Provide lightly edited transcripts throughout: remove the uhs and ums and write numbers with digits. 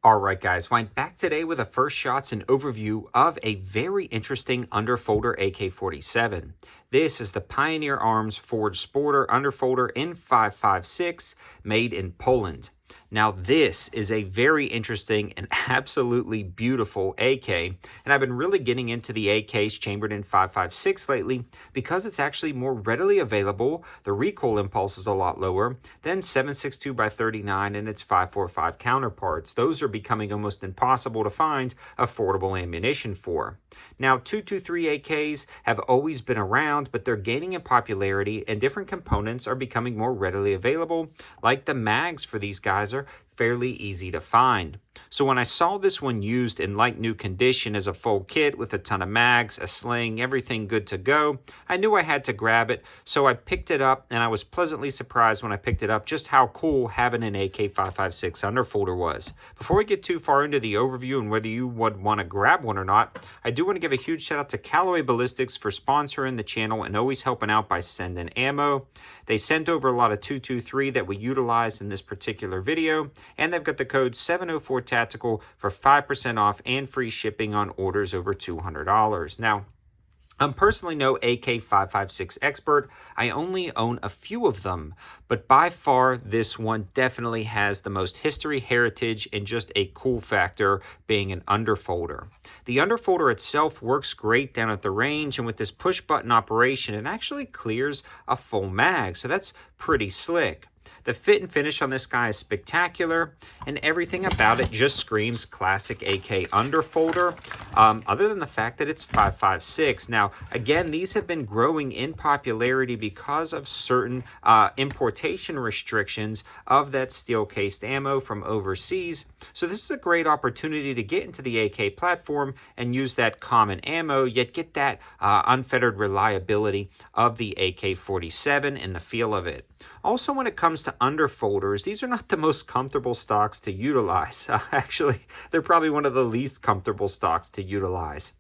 Alright guys, well, I'm back today with a first shots and overview of a very interesting underfolder AK-47. This is the Pioneer Arms Forged Sporter underfolder in 5.56 made in Poland. Now this is a very interesting and absolutely beautiful AK, and I've been really getting into the AKs chambered in 5.56 lately because it's actually more readily available. The recoil impulse is a lot lower than 7.62 by 39 and its 5.45 counterparts. Those are becoming almost impossible to find affordable ammunition for. Now 223 AKs have always been around, but they're gaining in popularity and different components are becoming more readily available, like the mags for these guys are fairly easy to find. So when I saw this one used in like new condition as a full kit with a ton of mags, a sling, everything good to go, I knew I had to grab it, so I picked it up, and I was pleasantly surprised when I picked it up just how cool having an AK-556 underfolder was. Before we get too far into the overview and whether you would want to grab one or not, I do want to give a huge shout out to Callaway Ballistics for sponsoring the channel and always helping out by sending ammo. They sent over a lot of 223 that we utilized in this particular video, and they've got the code 704 Tactical for 5% off and free shipping on orders over $200. Now, I'm personally no AK-556 expert. I only own a few of them, but by far this one definitely has the most history, heritage, and just a cool factor being an underfolder. The underfolder itself works great down at the range, and with this push button operation, it actually clears a full mag, so that's pretty slick. The fit and finish on this guy is spectacular, and everything about it just screams classic AK underfolder, other than the fact that it's 5.56. Now, again, these have been growing in popularity because of certain importation restrictions of that steel-cased ammo from overseas. So this is a great opportunity to get into the AK platform and use that common ammo, yet get that unfettered reliability of the AK-47 and the feel of it. Also, when it comes to underfolders, these are not the most comfortable stocks to utilize. Actually, they're probably one of the least comfortable stocks to utilize.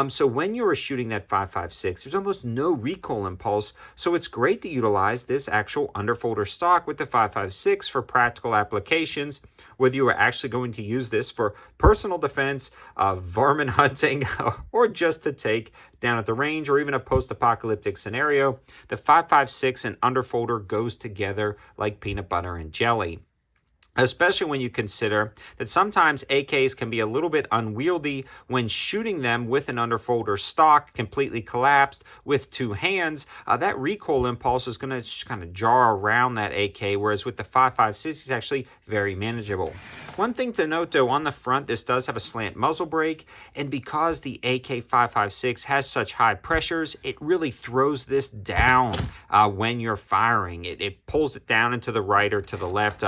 So when you are shooting that 5.56, there's almost no recoil impulse, so it's great to utilize this actual underfolder stock with the 5.56 for practical applications, whether you are actually going to use this for personal defense, varmint hunting, or just to take down at the range, or even a post-apocalyptic scenario. The 5.56 and underfolder goes together like peanut butter and jelly. Especially when you consider that sometimes AKs can be a little bit unwieldy when shooting them with an underfolder stock completely collapsed with two hands. That recoil impulse is going to just kind of jar around that AK, whereas with the 5.56 it's actually very manageable. One thing to note though, on the front this does have a slant muzzle brake, and because the AK-556 has such high pressures, it really throws this down when you're firing. It pulls it down into the right or to the left,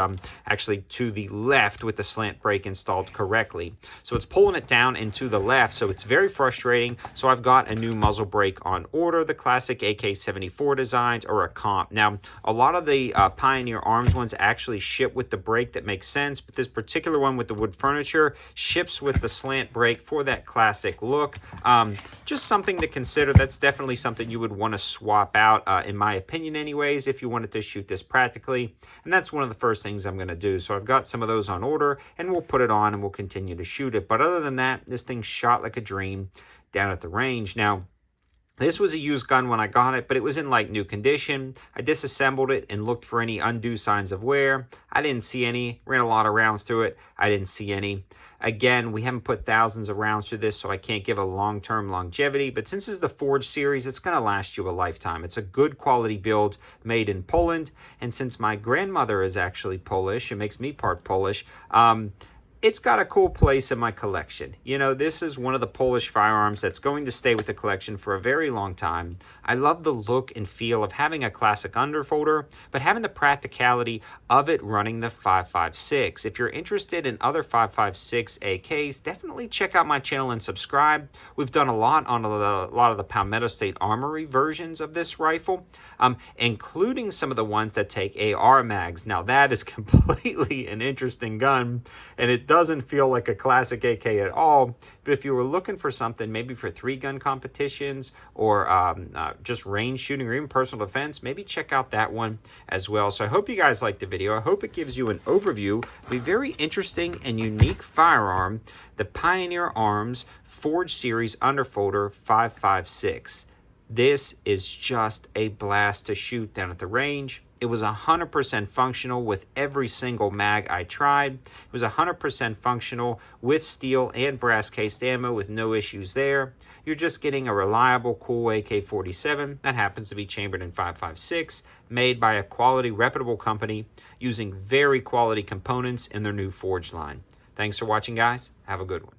actually to the left with the slant brake installed correctly. So it's pulling it down into the left, so it's very frustrating. So I've got a new muzzle brake on order. The classic AK-74 designs or a comp. Now, a lot of the Pioneer Arms ones actually ship with the brake that makes sense, but this particular one with the wood furniture ships with the slant brake for that classic look. Just something to consider. That's definitely something you would want to swap out, in my opinion anyways, if you wanted to shoot this practically. And that's one of the first things I'm going to do. So I've got some of those on order, and we'll put it on and we'll continue to shoot it. But other than that, this thing shot like a dream down at the range. Now, this was a used gun when I got it, but it was in like new condition. I disassembled it and looked for any undue signs of wear. I didn't see any. Ran a lot of rounds through it. I didn't see any. Again, we haven't put thousands of rounds through this, so I can't give a long-term longevity. But since it's the Forged series, it's going to last you a lifetime. It's a good quality build made in Poland. And since my grandmother is actually Polish, it makes me part Polish, it's got a cool place in my collection. You know, this is one of the Polish firearms that's going to stay with the collection for a very long time. I love the look and feel of having a classic underfolder, but having the practicality of it running the 5.56. If you're interested in other 5.56 AKs, definitely check out my channel and subscribe. We've done a lot on a lot of the Palmetto State Armory versions of this rifle, including some of the ones that take AR mags. Now that is completely an interesting gun, and it doesn't feel like a classic AK at all. But if you were looking for something, maybe for 3-gun competitions or just range shooting or even personal defense, maybe check out that one as well. So I hope you guys liked the video. I hope it gives you an overview of a very interesting and unique firearm, the Pioneer Arms Forge Series Underfolder 5.56. This is just a blast to shoot down at the range. It was 100% functional with every single mag I tried. It was 100% functional with steel and brass cased ammo with no issues there. You're just getting a reliable, cool AK-47 that happens to be chambered in 5.56, made by a quality, reputable company using very quality components in their new Forge line. Thanks for watching, guys. Have a good one.